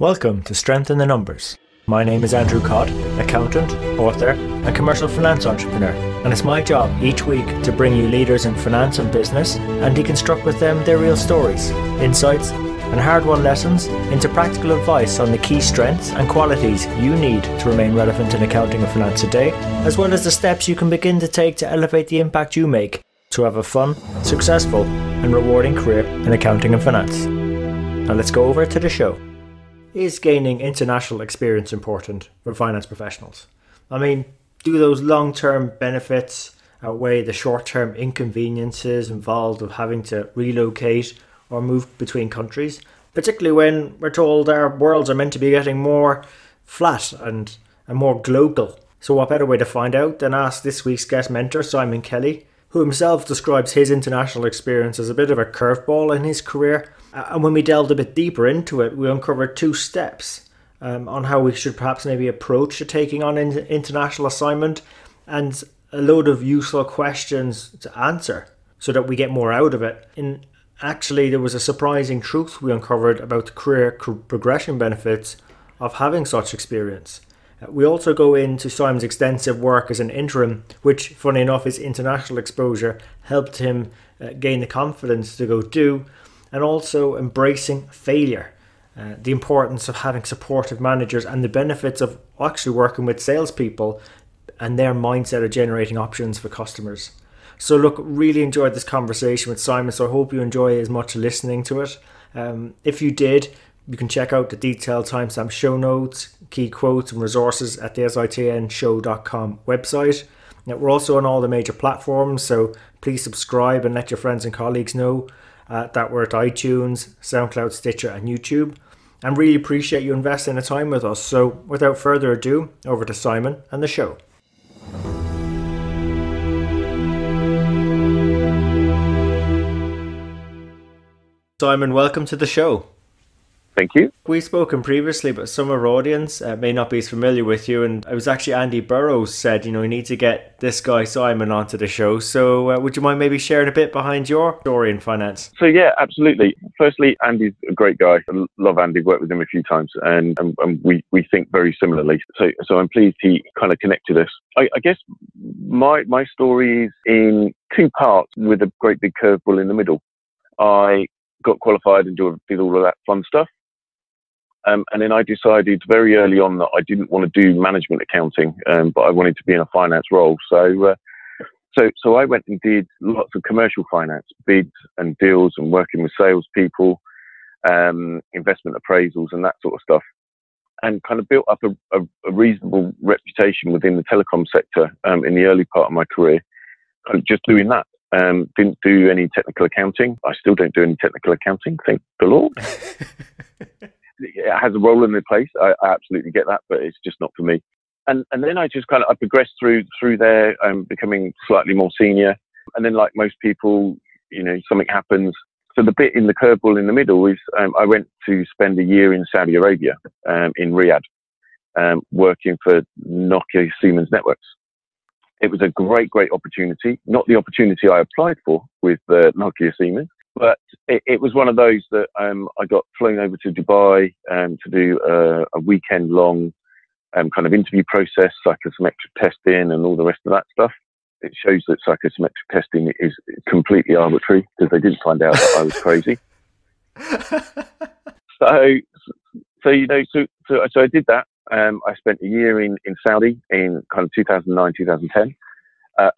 Welcome to Strength in the Numbers. My name is Andrew Codd, accountant, author, and commercial finance entrepreneur, and it's my job each week to bring you leaders in finance and business and deconstruct with them their real stories, insights, and hard-won lessons into practical advice on the key strengths and qualities you need to remain relevant in accounting and finance today, as well as the steps you can begin to take to elevate the impact you make to have a fun, successful, and rewarding career in accounting and finance. Now let's go over to the show. Is gaining international experience important for finance professionals? I mean, do those long-term benefits outweigh the short-term inconveniences involved of having to relocate or move between countries? Particularly when we're told our worlds are meant to be getting more flat and more glocal. So what better way to find out than ask this week's guest mentor, Simon Kelly, who himself describes his international experience as a bit of a curveball in his career. And when we delved a bit deeper into it, we uncovered two steps on how we should perhaps maybe approach taking on an international assignment, and a load of useful questions to answer so that we get more out of it. And actually, there was a surprising truth we uncovered about the career progression benefits of having such experience. We also go into Simon's extensive work as an interim, which, funny enough, his international exposure helped him gain the confidence to go do, and also embracing failure, the importance of having supportive managers, and the benefits of actually working with salespeople and their mindset of generating options for customers. So look, really enjoyed this conversation with Simon, so I hope you enjoy as much listening to it. If you did, you can check out the detailed timestamp show notes, key quotes and resources at the SITNshow.com website. Now, we're also on all the major platforms, so please subscribe and let your friends and colleagues know that we're at iTunes, SoundCloud, Stitcher and YouTube. And really appreciate you investing the time with us. So without further ado, over to Simon and the show. Simon, welcome to the show. Thank you. We've spoken previously, but some of our audience may not be as familiar with you. And it was actually Andy Burrows said, you need to get this guy Simon onto the show. So would you mind maybe sharing a bit behind your story in finance? So yeah, absolutely. Firstly, Andy's a great guy. I love Andy, worked with him a few times, and we think very similarly. So I'm pleased he kind of connected us. I guess my story is in two parts with a great big curveball in the middle. I got qualified and did all of that fun stuff. And then I decided very early on that I didn't want to do management accounting, but I wanted to be in a finance role. So I went and did lots of commercial finance, bids and deals, and working with salespeople, investment appraisals, and that sort of stuff, and kind of built up a reasonable reputation within the telecom sector in the early part of my career, kind of just doing that. Didn't do any technical accounting. I still don't do any technical accounting, thank the Lord. It has a role in the place. I absolutely get that, but it's just not for me. And then I just I progressed through there, becoming slightly more senior. And then, like most people, something happens. So the bit in the curveball in the middle is I went to spend a year in Saudi Arabia, in Riyadh, working for Nokia Siemens Networks. It was a great opportunity. Not the opportunity I applied for with Nokia Siemens, but it was one of those that I got flown over to Dubai to do a weekend-long kind of interview process, psychometric testing, and all the rest of that stuff. It shows that psychometric testing is completely arbitrary because they didn't find out that I was crazy. So I did that. I spent a year in Saudi in kind of 2009, 2010.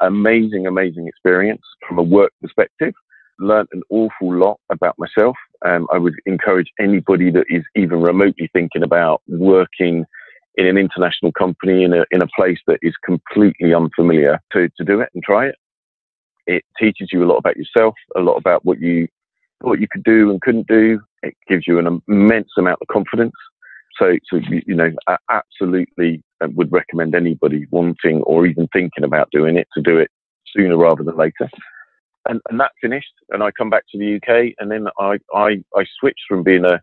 Amazing experience from a work perspective. Learned an awful lot about myself. I would encourage anybody that is even remotely thinking about working in an international company in a place that is completely unfamiliar to do it and try it. It teaches you a lot about yourself, a lot about what you could do and couldn't do. It gives you an immense amount of confidence. So I absolutely would recommend anybody wanting or even thinking about doing it to do it sooner rather than later. And that finished, and I come back to the UK, and then I switched from being a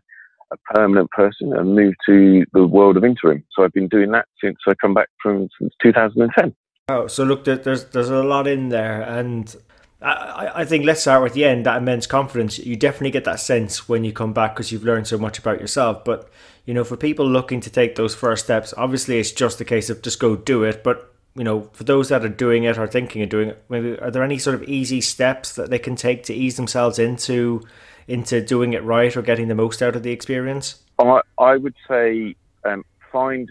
permanent person and moved to the world of interim. So I've been doing that since I come back since 2010. Oh, so look, there's a lot in there, and I think let's start with the end, that immense confidence. You definitely get that sense when you come back because you've learned so much about yourself. But you know, for people looking to take those first steps, obviously it's just a case of just go do it. But, you know, for those that are doing it or thinking of doing it, maybe are there any sort of easy steps that they can take to ease themselves into doing it right or getting the most out of the experience? I would say find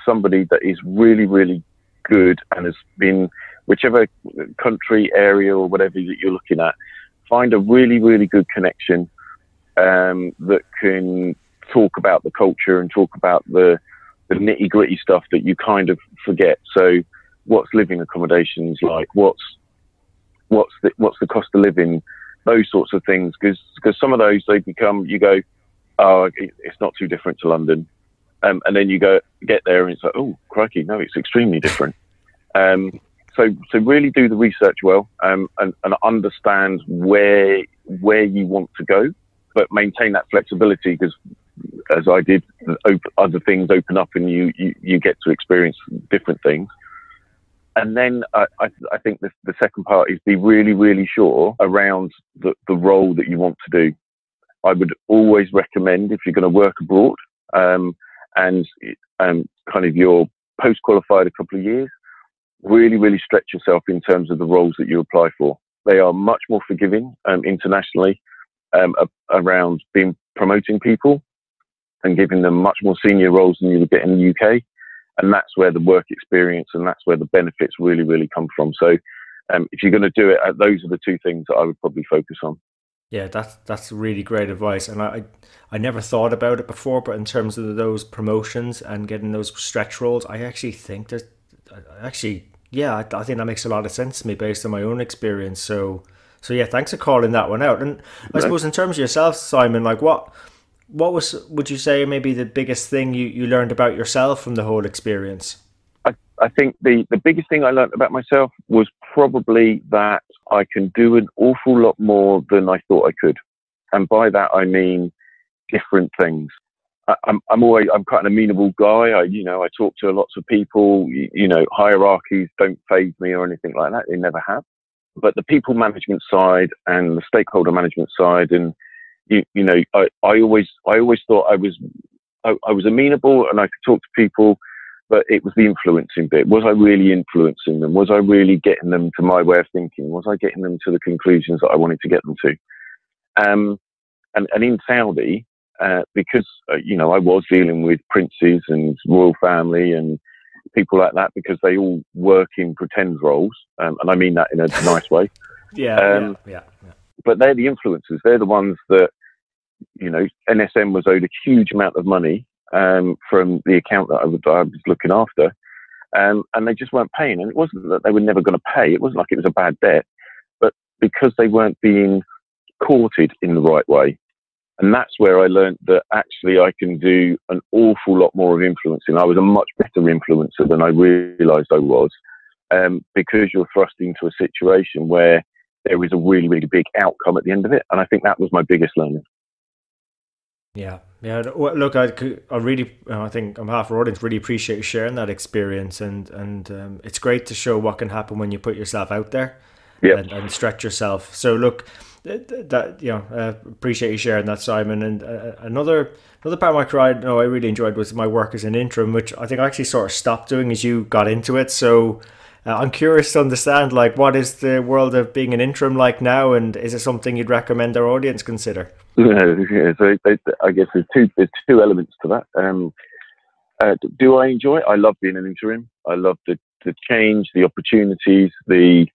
somebody that is really, really good and has been, whichever country, area or whatever that you're looking at, find a really, really good connection that can talk about the culture and talk about the nitty gritty stuff that you kind of forget. So what's living accommodations like? What's the cost of living? Those sorts of things. Because some of those, they become, you go, oh, it's not too different to London. And then you get there and it's like, oh, crikey, no, it's extremely different. So really do the research well, and understand where you want to go, but maintain that flexibility, because as I did, other things open up and you get to experience different things. And then I think the second part is be really, really sure around the role that you want to do. I would always recommend, if you're going to work abroad, and kind of you're post-qualified a couple of years, really, really stretch yourself in terms of the roles that you apply for. They are much more forgiving internationally around promoting people and giving them much more senior roles than you would get in the UK. And that's where the work experience and that's where the benefits really, really come from. So if you're going to do it, those are the two things that I would probably focus on. Yeah, that's really great advice, and I never thought about it before. But in terms of those promotions and getting those stretch roles, I actually think I think that makes a lot of sense to me based on my own experience. So yeah, thanks for calling that one out. And I suppose in terms of yourself, Simon, like what would you say maybe the biggest thing you learned about yourself from the whole experience? I think the biggest thing I learned about myself was probably that I can do an awful lot more than I thought I could. And by that, I mean different things. I'm quite an amenable guy. I talk to lots of people, hierarchies don't faze me or anything like that. They never have. But the people management side and the stakeholder management side, and, I always thought I was amenable and I could talk to people, but it was the influencing bit. Was I really influencing them? Was I really getting them to my way of thinking? Was I getting them to the conclusions that I wanted to get them to? And in Saudi, because, I was dealing with princes and royal family and people like that, because they all work in pretend roles. And I mean that in a nice way. Yeah. But they're the influencers. They're the ones that, NSM was owed a huge amount of money from the account that I was looking after. And they just weren't paying. And it wasn't that they were never going to pay. It wasn't like it was a bad debt, but because they weren't being courted in the right way. And that's where I learned that actually I can do an awful lot more of influencing. I was a much better influencer than I realized I was, because you're thrust into a situation where there is a really, really big outcome at the end of it. And I think that was my biggest learning. Yeah. Look, I think on behalf of our audience, really appreciate you sharing that experience, and it's great to show what can happen when you put yourself out there, and stretch yourself. So look, appreciate you sharing that, Simon. And another part of my career I really enjoyed was my work as an interim, which I think I actually sort of stopped doing as you got into it. So I'm curious to understand, like, what is the world of being an interim like now, and is it something you'd recommend our audience consider? So I guess there's two elements to that. Do I enjoy it? I love being an interim. I love the change, the opportunities, the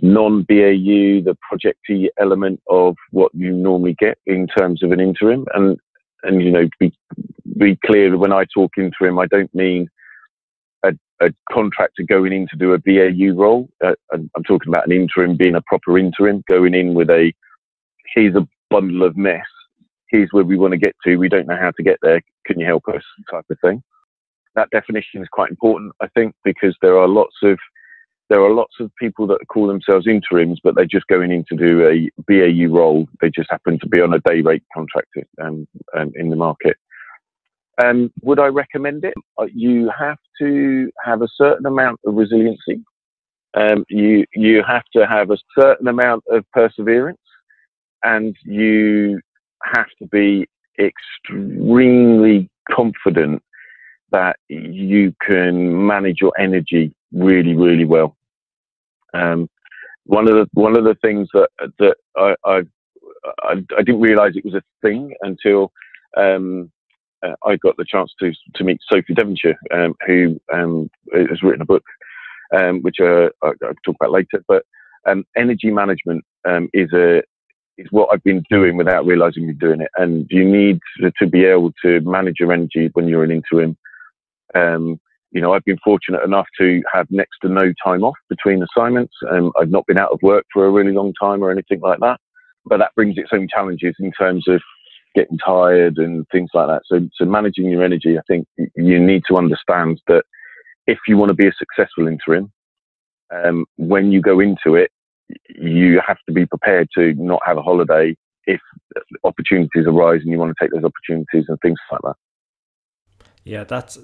non-BAU, the projecty element of what you normally get in terms of an interim. And be clear, when I talk interim, I don't mean a contractor going in to do a BAU role. I'm talking about an interim being a proper interim, going in with here's a bundle of mess, here's where we want to get to, we don't know how to get there, can you help us, type of thing. That definition is quite important, I think, because there are lots of people that call themselves interims, but they're just going in to do a BAU role. They just happen to be on a day rate contract in the market. Would I recommend it? You have to have a certain amount of resiliency. You have to have a certain amount of perseverance, and you have to be extremely confident that you can manage your energy really, really well. One of the things that I didn't realise it was a thing until I got the chance to meet Sophie Devonshire, who has written a book, which I'll talk about later. But energy management is what I've been doing without realising you're doing it, and you need to be able to manage your energy when you're an interim. I've been fortunate enough to have next to no time off between assignments. I've not been out of work for a really long time or anything like that. But that brings its own challenges in terms of getting tired and things like that. So managing your energy, I think you need to understand that if you want to be a successful interim, when you go into it, you have to be prepared to not have a holiday if opportunities arise and you want to take those opportunities and things like that. Yeah, that's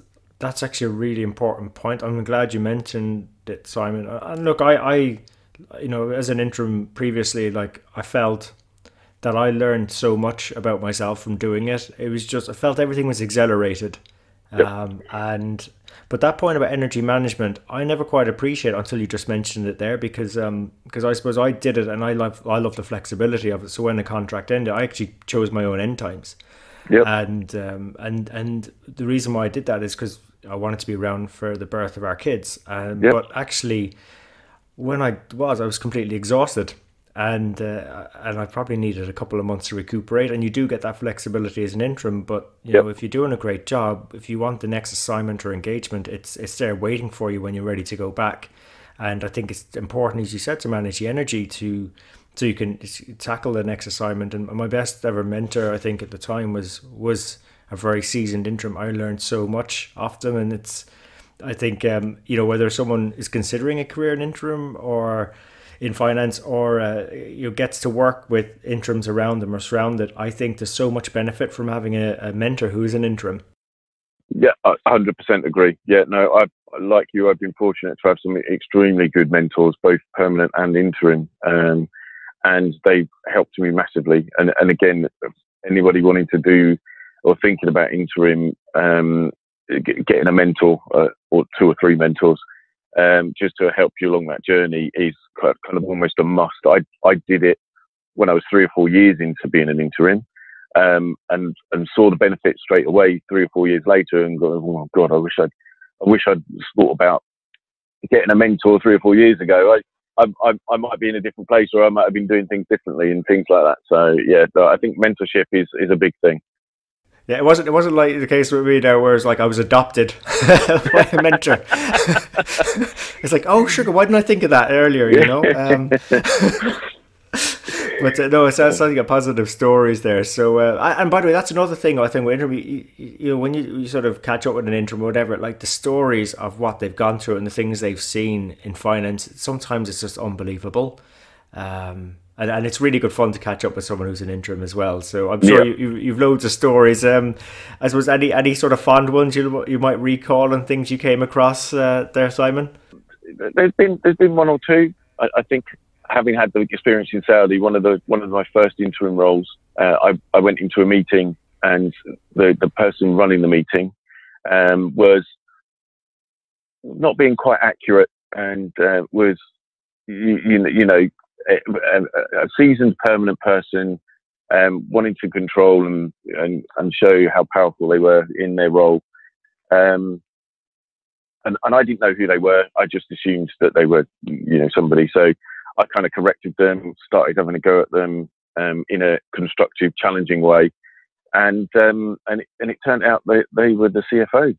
actually a really important point. I'm glad you mentioned it, Simon. And look, I as an interim previously, like, I felt that I learned so much about myself from doing it. It was just, I felt everything was accelerated. Yep. But that point about energy management, I never quite appreciate until you just mentioned it there, because I suppose I did it, and I love the flexibility of it. So when the contract ended, I actually chose my own end times. Yep. And the reason why I did that is because I wanted to be around for the birth of our kids. Yep. But actually, when I was completely exhausted, and I probably needed a couple of months to recuperate. And you do get that flexibility as an interim, but you know, if you're doing a great job, if you want the next assignment or engagement, it's there waiting for you when you're ready to go back. And I think it's important, as you said, to manage the energy so you can tackle the next assignment. And my best ever mentor, I think at the time, was a very seasoned interim. I learned so much off them, and I think whether someone is considering a career in interim or in finance, or gets to work with interims around them or surrounded, I think there's so much benefit from having a mentor who is an interim. Yeah, I 100% agree. Yeah, no, like you, I've been fortunate to have some extremely good mentors, both permanent and interim, and they've helped me massively. And again, anybody wanting to do or thinking about interim, getting a mentor or two or three mentors, just to help you along that journey is kind of almost a must. I did it when I was 3 or 4 years into being an interim, and saw the benefits straight away 3 or 4 years later, and go, oh my God, I wish I'd thought about getting a mentor 3 or 4 years ago. I might be in a different place, or I might have been doing things differently and things like that. So yeah, I think mentorship is a big thing. Yeah, it wasn't like the case with me now, where it's like I was adopted by a mentor. It's like, oh sugar, why didn't I think of that earlier? You know. But no, it sounds like a positive stories there. So, and by the way, that's another thing I think with interim. When you sort of catch up with an interim or whatever, like the stories of what they've gone through and the things they've seen in finance, sometimes it's just unbelievable. And it's really good fun to catch up with someone who's an interim as well. So I'm sure you've loads of stories. I suppose any sort of fond ones you might recall and things you came across there, Simon? There's been one or two. I think, having had the experience in Saudi, one of my first interim roles, I went into a meeting, and the person running the meeting was not being quite accurate, and was a seasoned permanent person, wanting to control and show how powerful they were in their role. And I didn't know who they were. I just assumed that they were, somebody. So I kind of corrected them, started having a go at them in a constructive, challenging way. And it turned out that they were the CFO.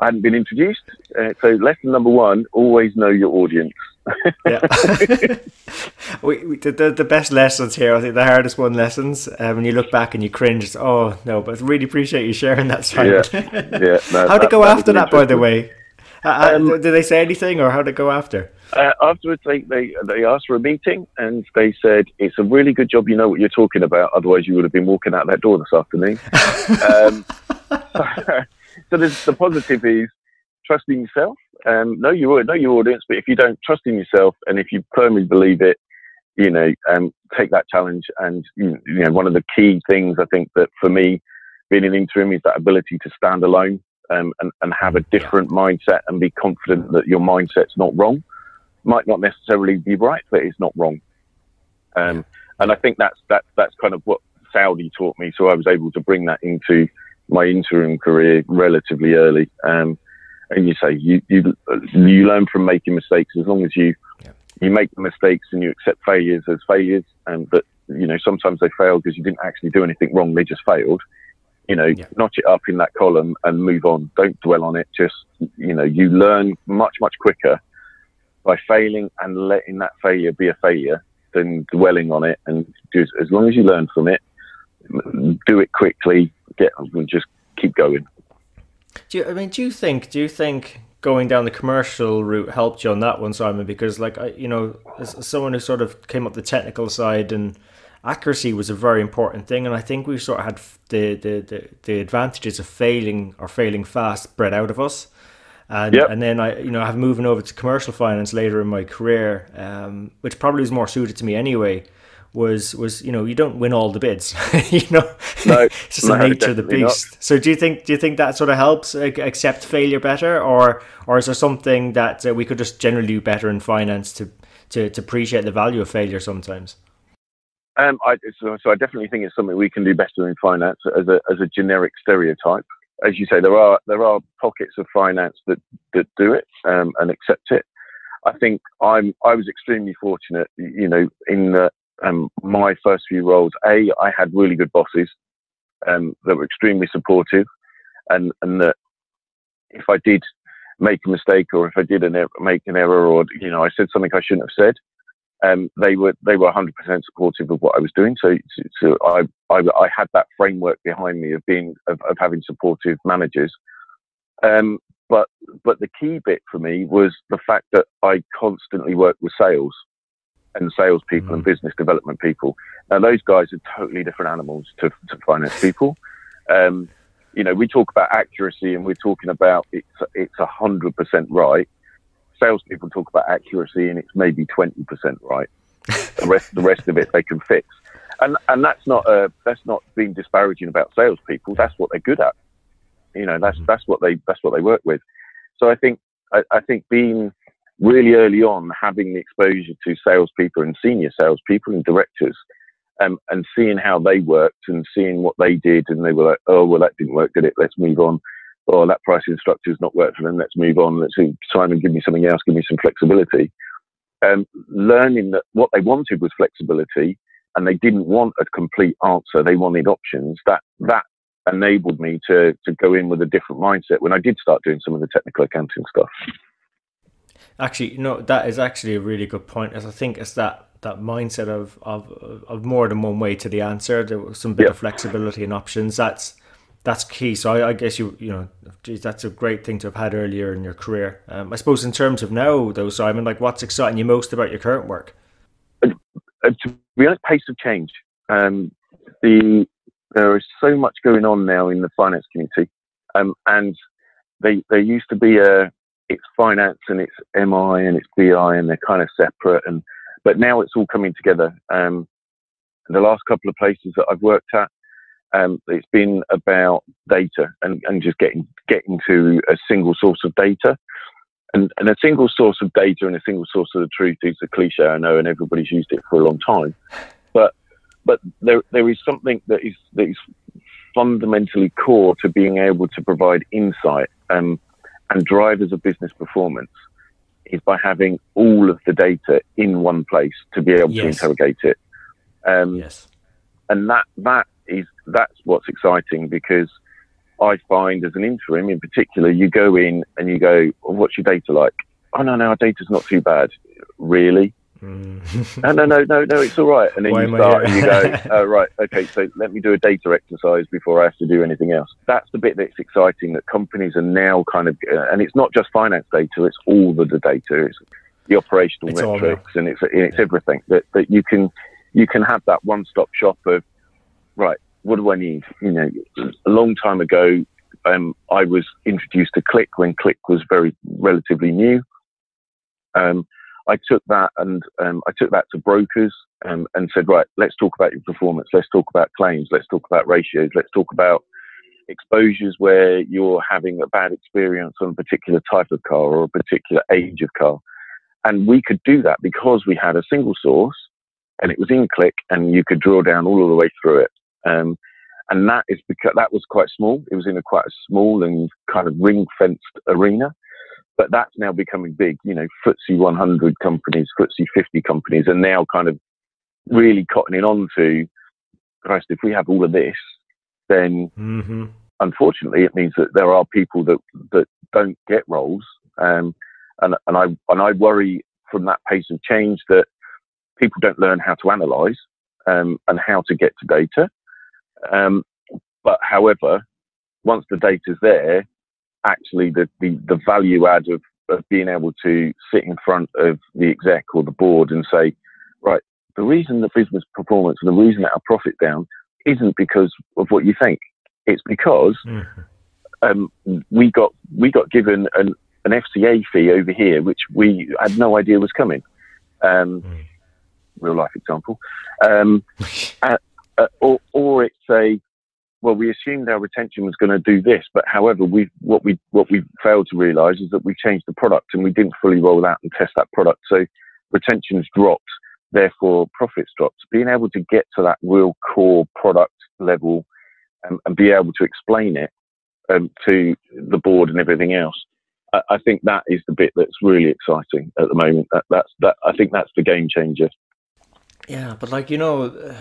I hadn't been introduced. So lesson number 1, always know your audience. Yeah. The best lessons here, I think the hardest lessons, when you look back and you cringe, oh no, but I really appreciate you sharing that, Simon. Yeah. No, how'd it go after that, by the way? Did they say anything, or how'd it go after? Afterwards, they asked for a meeting, and they said, it's a really good job you know what you're talking about, otherwise you would have been walking out that door this afternoon. So the positive is trusting yourself. Know your audience, but if you don't trust in yourself, and if you firmly believe it, take that challenge. And, one of the key things I think that for me, being an interim, is that ability to stand alone, and have a different mindset and be confident that your mindset's not wrong. Might not necessarily be right, but it's not wrong. And I think that's kind of what Saudi taught me. So I was able to bring that into my interim career relatively early. And you say you learn from making mistakes, as long as you make the mistakes and you accept failures as failures, and that sometimes they fail because you didn't actually do anything wrong, they just failed. Notch it up in that column and move on. Don't dwell on it. Just you learn much quicker by failing and letting that failure be a failure than dwelling on it. And just, as long as you learn from it, do it quickly, just keep going. Do you think going down the commercial route helped you on that one, Simon? Because as someone who sort of came up the technical side, and accuracy was a very important thing, and I think we sort of had the advantages of failing fast bred out of us. And then I have moving over to commercial finance later in my career, which probably was more suited to me anyway. Was you don't win all the bids, No, it's just the nature of the beast. Not. So do you think that sort of helps accept failure better, or is there something that we could just generally do better in finance to appreciate the value of failure sometimes? I definitely think it's something we can do better in finance as a generic stereotype. As you say, there are pockets of finance that do it and accept it. I think I was extremely fortunate, in that my first few roles. I had really good bosses that were extremely supportive, and that if I did make a mistake, or if I did make an error, or I said something I shouldn't have said, they were 100% supportive of what I was doing. So I had that framework behind me of having supportive managers. But the key bit for me was the fact that I constantly worked with sales and salespeople and business development people. Now those guys are totally different animals to finance people. We talk about accuracy, and we're talking about it's 100% right. Salespeople talk about accuracy, and it's maybe 20% right. The rest of it they can fix, and that's not being disparaging about salespeople. That's what they're good at. That's what they work with. So I think being really early on, having the exposure to salespeople and senior salespeople and directors, and seeing how they worked and seeing what they did, and they were like, oh well, that didn't work, did it? Let's move on. Oh, that pricing structure's not worked for them. Let's move on. Let's see, Simon, give me something else. Give me some flexibility. Learning that what they wanted was flexibility, and they didn't want a complete answer. They wanted options. That enabled me to go in with a different mindset when I did start doing some of the technical accounting stuff. Actually, that is actually a really good point, as I think it's that mindset of more than one way to the answer. There was some bit of flexibility and options. That's key. So I guess that's a great thing to have had earlier in your career. I suppose in terms of now, though, Simon, what's exciting you most about your current work? To be honest, pace of change. There is so much going on now in the finance community, and there used to be it's finance and it's MI and it's BI, and they're kind of separate, but now it's all coming together. The last couple of places that I've worked at, it's been about data and just getting to a single source of data, and a single source of data and a single source of the truth is a cliche, I know, and everybody's used it for a long time, but there is something that is fundamentally core to being able to provide insight and drivers of business performance, is by having all of the data in one place to be able to interrogate it. And that's what's exciting, because I find as an interim in particular, you go in and you go, well, what's your data like? Oh no, our data's not too bad. Really? No, it's all right. And then you start and you go, oh, right, okay, so let me do a data exercise before I have to do anything else. That's the bit that's exciting, that companies are now kind of, and it's not just finance data, it's all the data, it's the operational metrics, and it's everything that you can have that one-stop shop of, right, what do I need? A long time ago, I was introduced to Click when Click was relatively new. I took that and I took that to brokers and said, right, let's talk about your performance. Let's talk about claims. Let's talk about ratios. Let's talk about exposures where you're having a bad experience on a particular type of car or a particular age of car. And we could do that because we had a single source and it was in Click and you could draw down all of the way through it. And that is because that was quite small. It was in quite a small and kind of ring-fenced arena. But that's now becoming big. You know, FTSE 100 companies, FTSE 50 companies are now kind of really cottoning on to, Christ, if we have all of this, then unfortunately it means that there are people that don't get roles. And I worry from that pace of change that people don't learn how to analyse and how to get to data. But however, once the data's there, actually the value add of being able to sit in front of the exec or the board and say, right, the reason the business performance and the reason that our profit's down isn't because of what you think. It's because we got given an FCA fee over here, which we had no idea was coming. Real life example. Or it's a, well, we assumed our retention was going to do this, but however, what we failed to realise is that we changed the product and we didn't fully roll out and test that product. So retention's dropped, therefore profits dropped. Being able to get to that real core product level and be able to explain it to the board and everything else, I think that is the bit that's really exciting at the moment. I think that's the game changer. Yeah, but like, you know,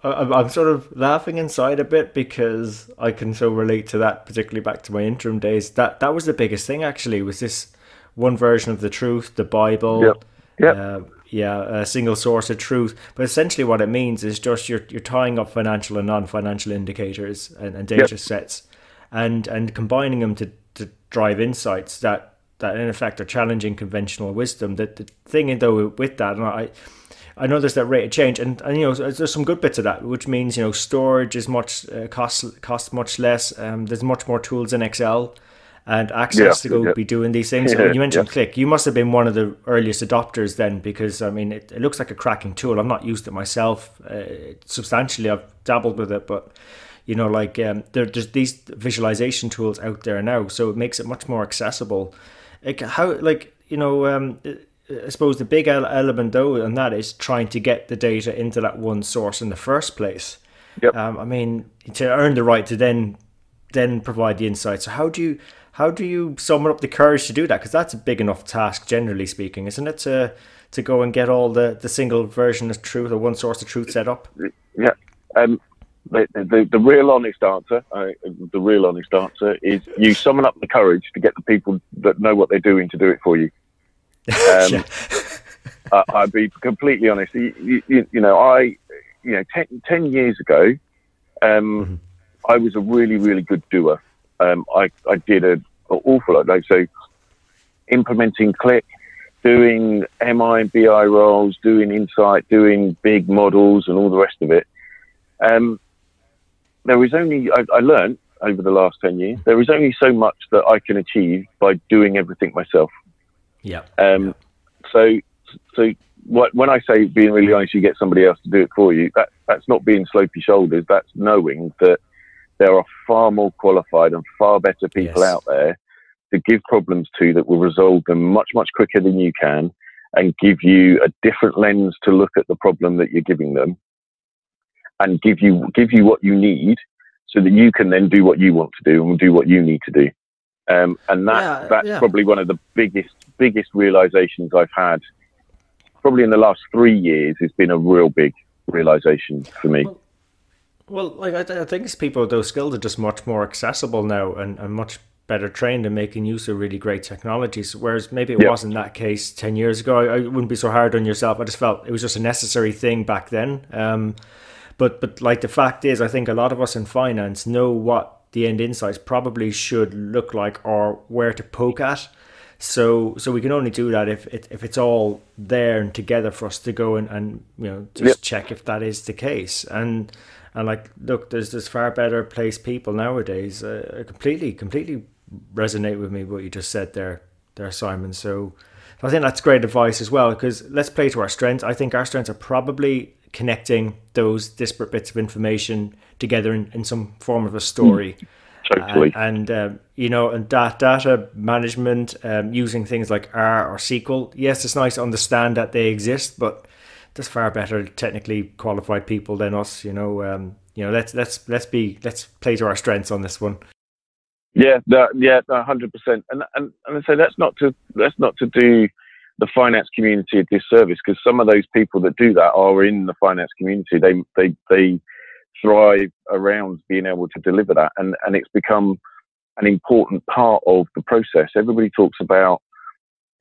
I'm sort of laughing inside a bit because I can so relate to that, particularly back to my interim days. That was the biggest thing, actually, was this one version of the truth, the Bible. Yep. A single source of truth. But essentially what it means is just you're tying up financial and non-financial indicators and data sets and combining them to drive insights that in effect are challenging conventional wisdom. The thing though with that, and I know there's that rate of change, and you know there's some good bits of that, which means, you know, storage is much costs much less. There's much more tools in Excel and access to go be doing these things. You mentioned Click. You must have been one of the earliest adopters then, because I mean it looks like a cracking tool. I've not used it myself substantially. I've dabbled with it, but you know, like there's these visualization tools out there now, so it makes it much more accessible. Like how, like, you know, I suppose the big element though, and that is trying to get the data into that one source in the first place. I mean, to earn the right to then provide the insights. So how do you summon up the courage to do that? Because that's a big enough task, generally speaking, isn't it? To go and get all the single version of truth or one source of truth set up. Yeah. The real honest answer is you summon up the courage to get the people that know what they're doing to do it for you. I'd be completely honest. You know, 10 years ago, I was a really, really good doer. I did an awful lot. Like, so implementing Click, doing MI and BI roles, doing insight, doing big models and all the rest of it. There is only, I learned over the last 10 years, there is only so much that I can achieve by doing everything myself. So when I say being really honest, you get somebody else to do it for you, that's not being slopey shoulders. That's knowing that there are far more qualified and far better people out there to give problems to that will resolve them much, much quicker than you can and give you a different lens to look at the problem that you're giving them and give you what you need so that you can then do what you want to do and do what you need to do. And that's probably one of the biggest realizations I've had probably in the last 3 years. Has been a real big realization for me. Well, like I think people with those skills are just much more accessible now and much better trained in making use of really great technologies, whereas maybe it wasn't that case 10 years ago. I wouldn't be so hard on yourself. I just felt it was just a necessary thing back then. But like the fact is, I think a lot of us in finance know what the end insights probably should look like or where to poke at. So we can only do that if it's all there and together for us to go and you know, just check if that is the case. And like, look, there's far better placed people nowadays. Completely resonate with me what you just said there, Simon. So I think that's great advice as well, because let's play to our strengths. I think our strengths are probably connecting those disparate bits of information together in some form of a story. Totally. And you know, and data management, using things like R or SQL. Yes, it's nice to understand that they exist, but there's far better technically qualified people than us. Let's play to our strengths on this one. Yeah, 100%. And I say that's not to do the finance community a disservice, because some of those people that do that are in the finance community. They thrive around being able to deliver that, and it's become an important part of the process. Everybody talks about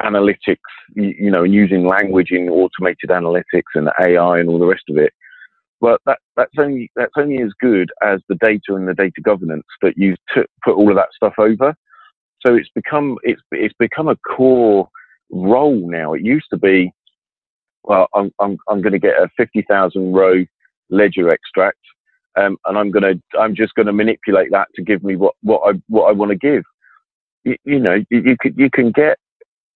analytics, and using language in automated analytics and AI and all the rest of it. Well, that's only as good as the data and the data governance that you put all of that stuff over. So it's become a core role now. It used to be, well, I'm going to get a 50,000 row ledger extract, and I'm just going to manipulate that to give me what I want to give. You can get,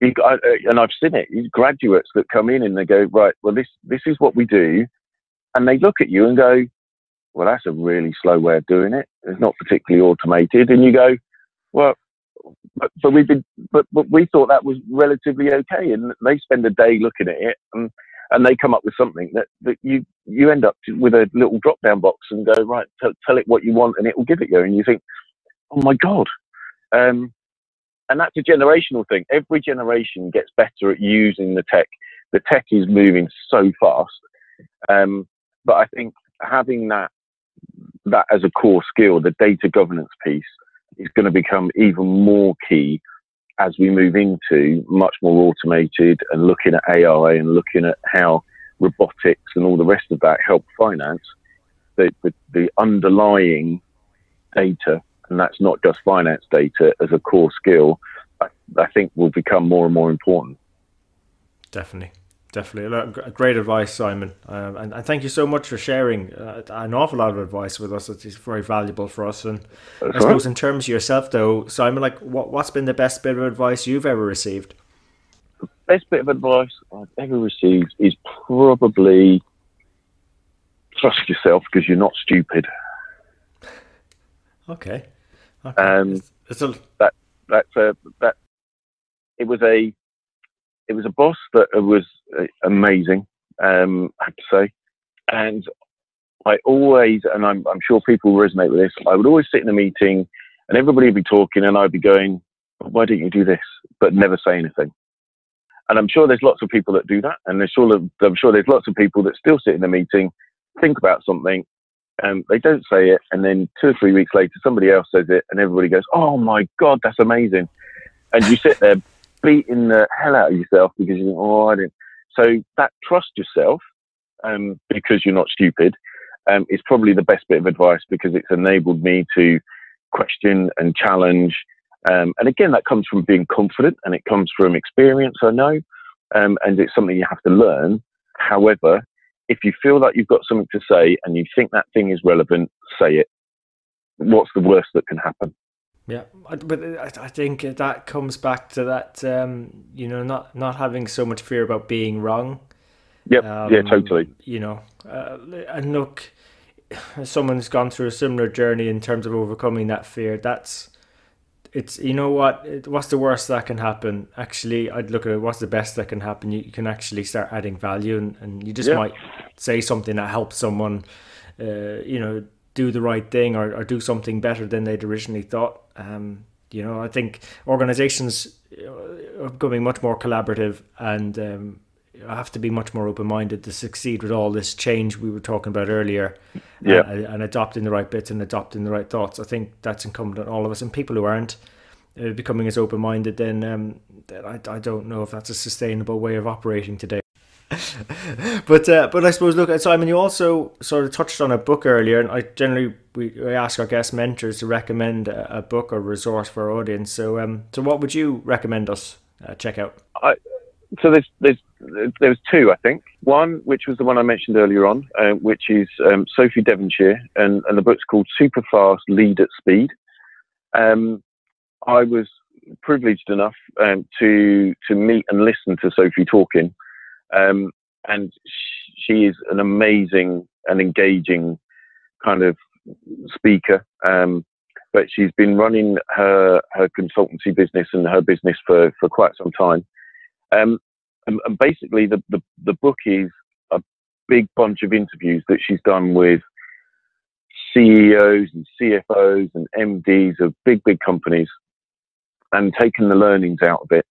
and I've seen it, graduates that come in and they go, right, well, this is what we do. And they look at you and go, well, that's a really slow way of doing it. It's not particularly automated. And you go, well, but we thought that was relatively okay. And they spend a day looking at it, and they come up with something that you end up with a little drop down box and go, right, tell it what you want, and it will give it you. And you think, oh my God. And that's a generational thing. Every generation gets better at using the tech. The tech is moving so fast. But I think having that as a core skill, the data governance piece, is going to become even more key as we move into much more automated and looking at AI and looking at how robotics and all the rest of that help finance. The underlying data, and that's not just finance data, as a core skill, I think will become more and more important. Definitely. Great advice, Simon. And thank you so much for sharing an awful lot of advice with us. It's very valuable for us. And I suppose in terms of yourself, though, Simon, like what's been the best bit of advice you've ever received? The best bit of advice I've ever received is probably trust yourself, because you're not stupid. Okay. It was a boss that was amazing, I have to say. And I always, and I'm sure people resonate with this, I would always sit in a meeting and everybody would be talking and I'd be going, why don't you do this? But never say anything. And I'm sure there's lots of people that do that. And I'm sure there's lots of people that still sit in a meeting, think about something, and they don't say it. And then 2 or 3 weeks later, somebody else says it and everybody goes, oh my God, that's amazing. And you sit there beating the hell out of yourself because you think, oh, I didn't. So that trust yourself, because you're not stupid, is probably the best bit of advice, because it's enabled me to question and challenge. And again, that comes from being confident, and it comes from experience, I know, and it's something you have to learn. However, if you feel like you've got something to say and you think that thing is relevant, say it. What's the worst that can happen? Yeah, but I think that comes back to that, not having so much fear about being wrong. Yep. Yeah, totally. And look, someone's gone through a similar journey in terms of overcoming that fear. What's the worst that can happen? Actually, I'd look at it, what's the best that can happen? You can actually start adding value, and you just might say something that helps someone, do the right thing or do something better than they'd originally thought. I think organizations are becoming much more collaborative, and have to be much more open-minded to succeed with all this change we were talking about earlier. And adopting the right bits and adopting the right thoughts. I think that's incumbent on all of us, and people who aren't becoming as open-minded, then I don't know if that's a sustainable way of operating today. But I suppose, look, Simon, you also sort of touched on a book earlier, and we ask our guest mentors to recommend a book or resource for our audience. So what would you recommend us check out? So there's two, I think. One, which was the one I mentioned earlier on, which is Sophie Devonshire, and the book's called Super Fast, Lead at Speed. I was privileged enough to meet and listen to Sophie talking, and she is an amazing and engaging kind of speaker. But she's been running her consultancy business and her business for quite some time. And basically, the book is a big bunch of interviews that she's done with CEOs and CFOs and MDs of big companies, and taken the learnings out of it,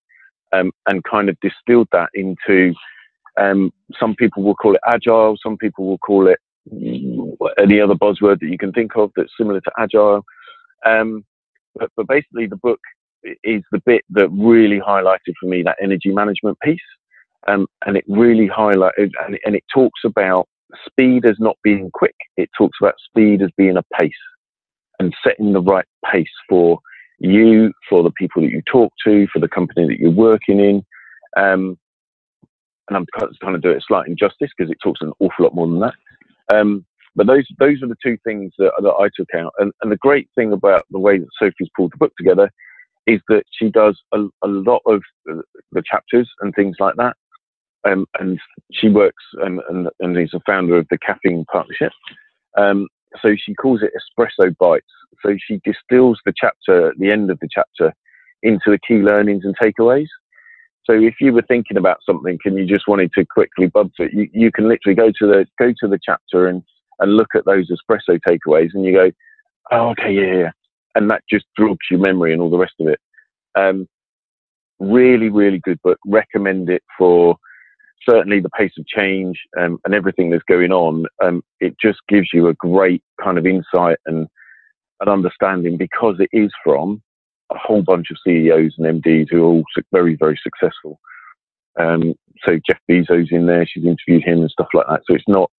and kind of distilled that into, some people will call it agile, some people will call it any other buzzword that you can think of that's similar to agile. But basically the book is the bit that really highlighted for me that energy management piece. And it really highlighted, and it talks about speed as not being quick. It talks about speed as being a pace, and setting the right pace for you, for the people that you talk to, for the company that you're working in. And I'm trying to do it slight injustice because it talks an awful lot more than that. But those are the two things that I took out. And the great thing about the way that Sophie's pulled the book together is that she does a lot of the chapters and things like that. And she works and is a founder of the Caffeine Partnership. So she calls it espresso bites. So she distills the chapter at the end of the chapter into the key learnings and takeaways. So if you were thinking about something and you just wanted to quickly bump it, you can literally go to the chapter and look at those espresso takeaways, and you go, oh, okay, yeah. And that just jogs your memory and all the rest of it. Really, really good book. Recommend it for certainly the pace of change, and everything that's going on. It just gives you a great kind of insight and an understanding, because it is from a whole bunch of CEOs and MDs who are all very, very successful. So Jeff Bezos in there, she's interviewed him and stuff like that. So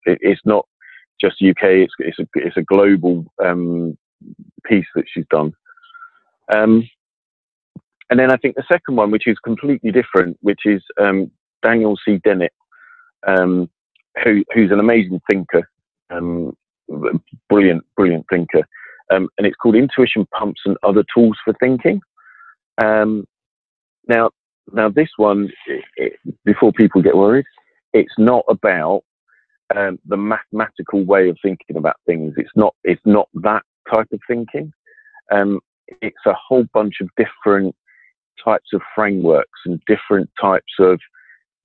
it's not just UK, it's a global piece that she's done. And then I think the second one, which is completely different, which is Daniel C. Dennett, who's an amazing thinker, brilliant thinker. And it's called Intuition Pumps and Other Tools for Thinking. Now this one, before people get worried, it's not about the mathematical way of thinking about things. It's not that type of thinking. It's a whole bunch of different types of frameworks and different types of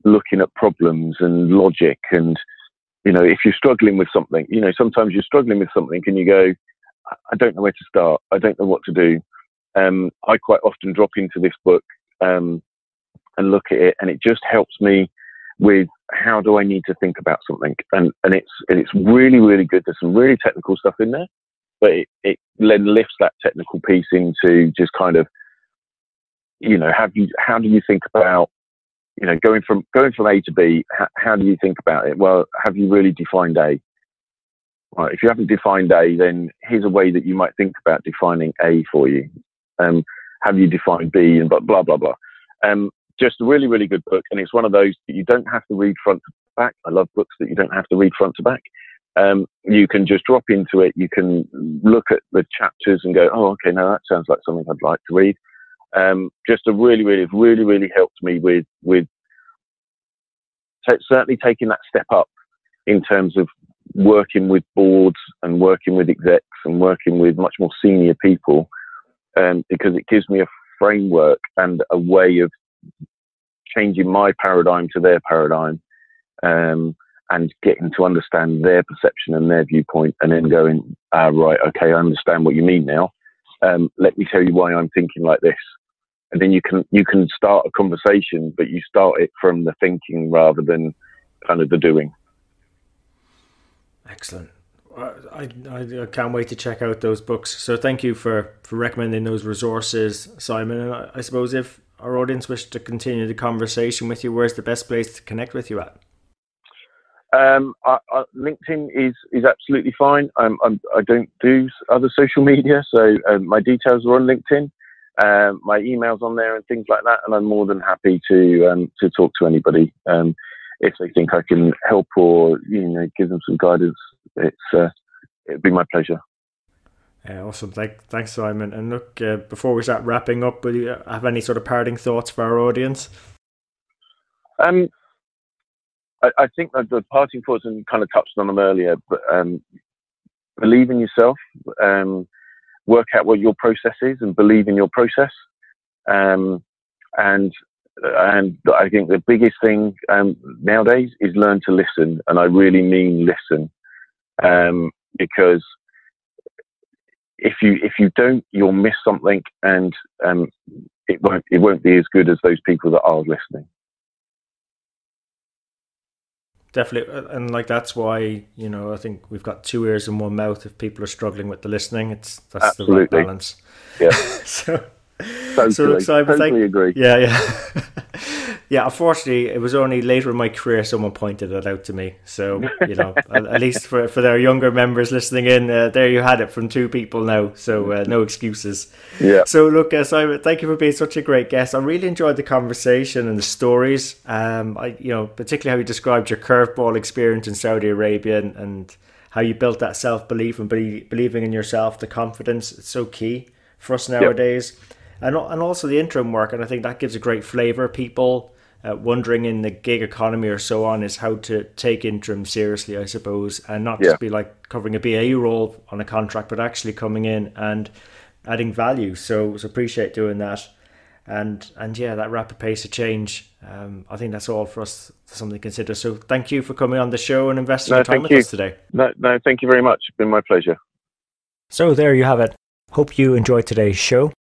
looking at problems and logic. And, if you're struggling with something, sometimes you're struggling with something and you go, I don't know where to start. I don't know what to do. I quite often drop into this book and look at it, and it just helps me with how do I need to think about something. And it's really, really good. There's some really technical stuff in there, but it then lifts that technical piece into just kind of, how do you think about, going from A to B, how do you think about it? Well, have you really defined A? Right, if you haven't defined A, then here's a way that you might think about defining A for you. Have you defined B, and blah, blah, blah. Just a really, really good book. And it's one of those that you don't have to read front to back. I love books that you don't have to read front to back. You can just drop into it. You can look at the chapters and go, oh, okay, now that sounds like something I'd like to read. Just a really, really, really, really helped me with certainly taking that step up in terms of working with boards and working with execs and working with much more senior people, because it gives me a framework and a way of changing my paradigm to their paradigm, and getting to understand their perception and their viewpoint, and then going, right, okay, I understand what you mean now. Let me tell you why I'm thinking like this. And then you can start a conversation, but you start it from the thinking rather than kind of the doing. Excellent. I can't wait to check out those books. So thank you for recommending those resources, Simon. And I suppose if our audience wish to continue the conversation with you, where's the best place to connect with you at? LinkedIn is absolutely fine. I don't do other social media, so my details are on LinkedIn. My email's on there and things like that, and I'm more than happy to talk to anybody if they think I can help or give them some guidance. It'd be my pleasure. Awesome. Thanks, Simon. And look, before we start wrapping up, will you have any sort of parting thoughts for our audience? I think that the parting thoughts, and kind of touched on them earlier, but believe in yourself, work out what your process is, and believe in your process. And I think the biggest thing nowadays is learn to listen, and I really mean listen, because if you don't, you'll miss something, and it won't be as good as those people that are listening. Definitely, and like that's why, you know, I think we've got 2 ears and 1 mouth. If people are struggling with the listening, that's Absolutely. The right balance. Yeah. Totally agree. Yeah. Yeah, unfortunately, it was only later in my career someone pointed it out to me. So, you know, at least for their younger members listening in, there you had it from 2 people now. So no excuses. Yeah. So look, Simon, thank you for being such a great guest. I really enjoyed the conversation and the stories. Particularly how you described your curveball experience in Saudi Arabia and how you built that self-belief and believing in yourself, the confidence. It's so key for us nowadays. Yep. And also the interim work, and I think that gives a great flavour. People wondering in the gig economy or so on is how to take interim seriously, I suppose, and not just be like covering a BAU role on a contract, but actually coming in and adding value. So appreciate doing that. And yeah, that rapid pace of change, I think that's all for us, something to consider. So thank you for coming on the show and investing your time with us today. No, thank you very much. It's been my pleasure. So there you have it. Hope you enjoyed today's show.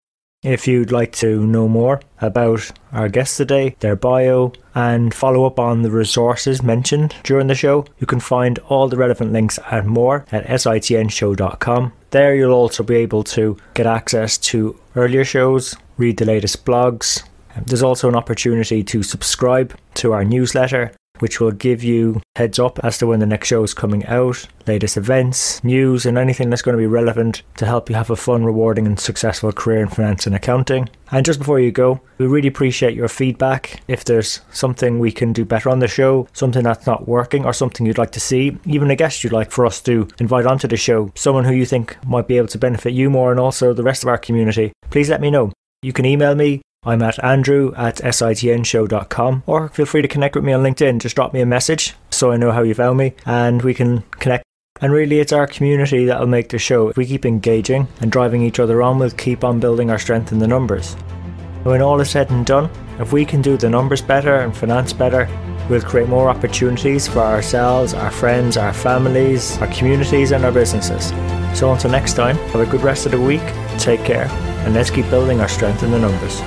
If you'd like to know more about our guests today, their bio, and follow up on the resources mentioned during the show, you can find all the relevant links and more at sitnshow.com. There you'll also be able to get access to earlier shows, read the latest blogs. There's also an opportunity to subscribe to our newsletter, which will give you heads up as to when the next show is coming out, latest events, news, and anything that's going to be relevant to help you have a fun, rewarding and successful career in finance and accounting. And just before you go, we really appreciate your feedback. If there's something we can do better on the show, something that's not working, or something you'd like to see, even a guest you'd like for us to invite onto the show, someone who you think might be able to benefit you more and also the rest of our community, please let me know. You can email me. I'm at andrew@sitnshow.com, or feel free to connect with me on LinkedIn. Just drop me a message so I know how you found me and we can connect. And really, it's our community that'll make the show. If we keep engaging and driving each other on, we'll keep on building our strength in the numbers. When all is said and done, if we can do the numbers better and finance better, we'll create more opportunities for ourselves, our friends, our families, our communities and our businesses. So until next time, have a good rest of the week, take care, and let's keep building our strength in the numbers.